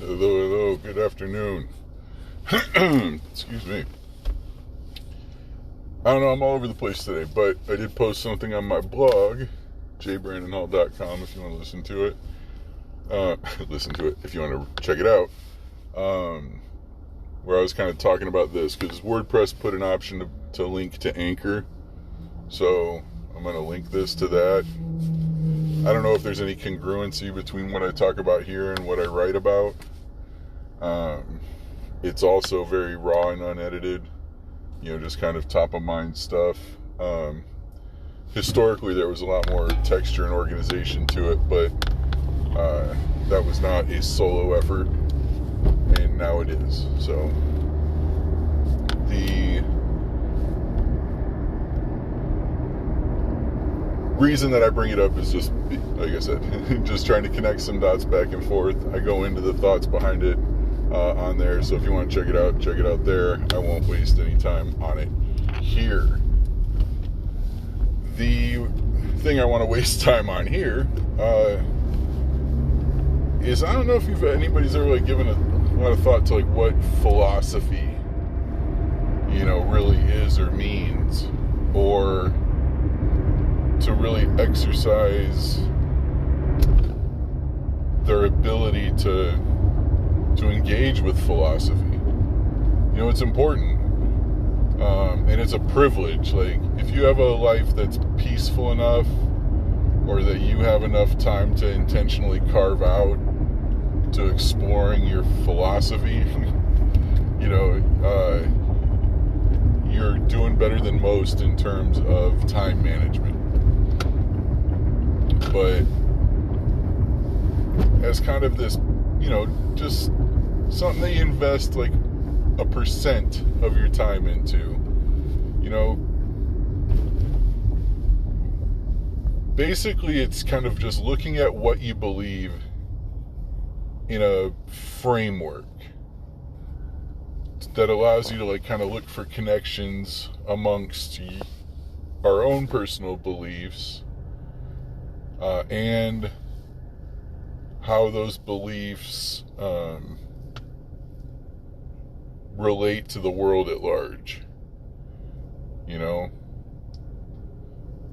Hello, good afternoon. Excuse me. I don't know, I'm all over the place today, but I did post something on my blog, jbrandonhall.com, if you want to listen to it. If you want to check it out. Where I was kind of talking about this, because WordPress put an option to link to Anchor. So I'm going to link this to that. I don't know if there's any congruency between what I talk about here and what I write about. It's also very raw and unedited, just kind of top of mind stuff. Historically, there was a lot more texture and organization to it, but that was not a solo effort, and now it is. So the reason that I bring it up is just, like I said, just trying to connect some dots back and forth. I go into the thoughts behind it on there, so if you want to check it out there. I won't waste any time on it here. The thing I want to waste time on here is, I don't know if anybody's ever given a lot of thought to what philosophy really is or means, or to really exercise their ability to engage with philosophy. It's important, and it's a privilege. If you have a life that's peaceful enough, or that you have enough time to intentionally carve out to exploring your philosophy, you're doing better than most in terms of time management. But as kind of this, just something that you invest a percent of your time into, basically it's kind of just looking at what you believe in a framework that allows you to kind of look for connections amongst our own personal beliefs, and how those beliefs relate to the world at large.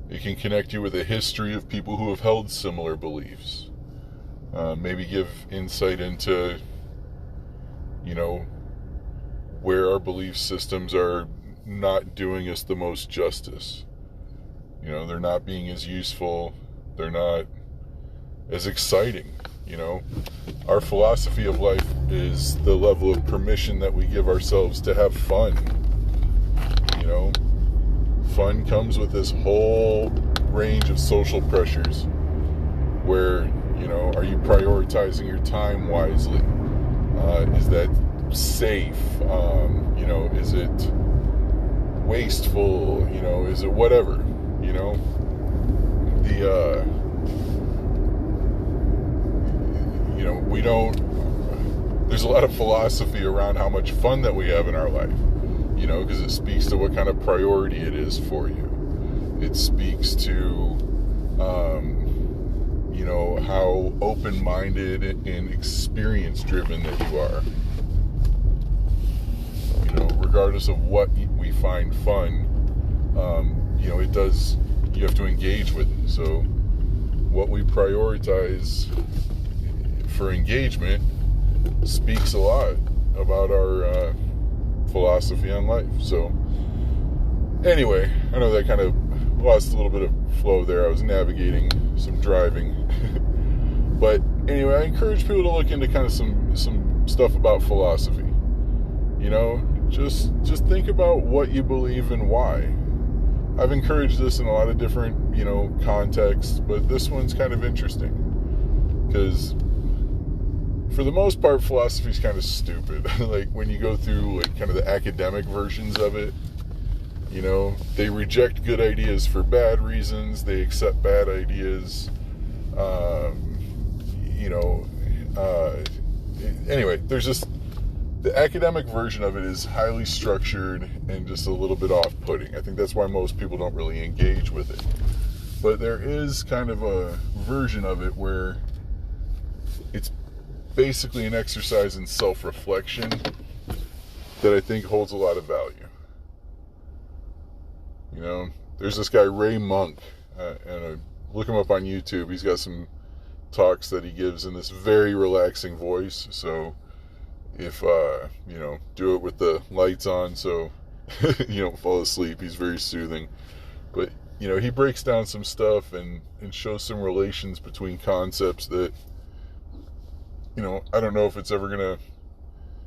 It can connect you with a history of people who have held similar beliefs. Maybe give insight into, where our belief systems are not doing us the most justice. They're not being as useful. They're not as exciting. Our philosophy of life is the level of permission that we give ourselves to have fun. Fun comes with this whole range of social pressures where, are you prioritizing your time wisely? Is that safe? Is it wasteful? Is it whatever? There's a lot of philosophy around how much fun that we have in our life, because it speaks to what kind of priority it is for you. It speaks to, how open-minded and experience-driven that you are. Regardless of what we find fun, you have to engage with it. So what we prioritize for engagement speaks a lot about our philosophy on life. So anyway, I know that kind of lost a little bit of flow there. I was navigating some driving. But anyway, I encourage people to look into kind of some stuff about philosophy. Just think about what you believe and why. I've encouraged this in a lot of different, contexts, but this one's kind of interesting because for the most part, philosophy is kind of stupid. When you go through kind of the academic versions of it, they reject good ideas for bad reasons. They accept bad ideas. Anyway, there's just the academic version of it is highly structured and just a little bit off-putting. I think that's why most people don't really engage with it. But there is kind of a version of it where it's basically an exercise in self-reflection that I think holds a lot of value. You know, there's this guy, Ray Monk, and look him up on YouTube. He's got some talks that he gives in this very relaxing voice. So if, you know, do it with the lights on so you don't fall asleep. He's very soothing. But, you know, he breaks down some stuff and shows some relations between concepts that, you know, I don't know if it's ever going to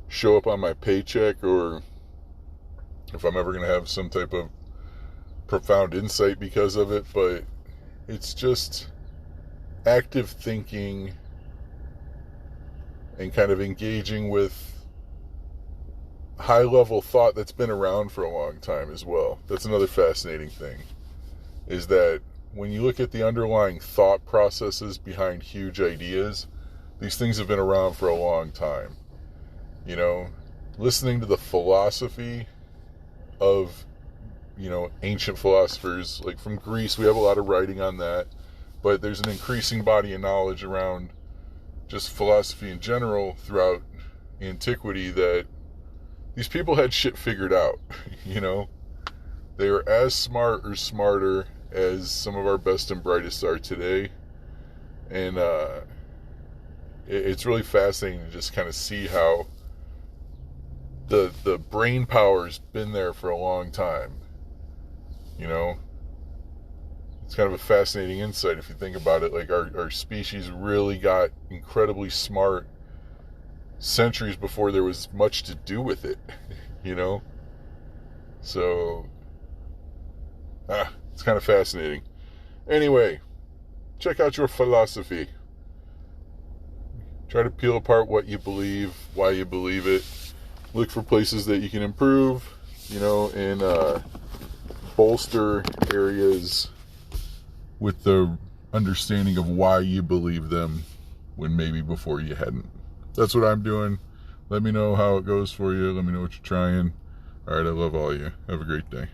show up on my paycheck or if I'm ever going to have some type of profound insight because of it, but it's just active thinking and kind of engaging with high-level thought that's been around for a long time as well. That's another fascinating thing, is that when you look at the underlying thought processes behind huge ideas, these things have been around for a long time. You know, listening to the philosophy of, you know, ancient philosophers, like from Greece, we have a lot of writing on that, but there's an increasing body of knowledge around just philosophy in general throughout antiquity that these people had shit figured out. You know, they were as smart or smarter as some of our best and brightest are today, and it's really fascinating to just kind of see how the brain power's been there for a long time. You know, it's kind of a fascinating insight if you think about it. Like, our species really got incredibly smart centuries before there was much to do with it, you know? So, it's kind of fascinating. Anyway, check out your philosophy. Try to peel apart what you believe, why you believe it. Look for places that you can improve, you know, and bolster areas with the understanding of why you believe them when maybe before you hadn't. That's what I'm doing. Let me know how it goes for you. Let me know what you're trying. All right, I love all of you. Have a great day.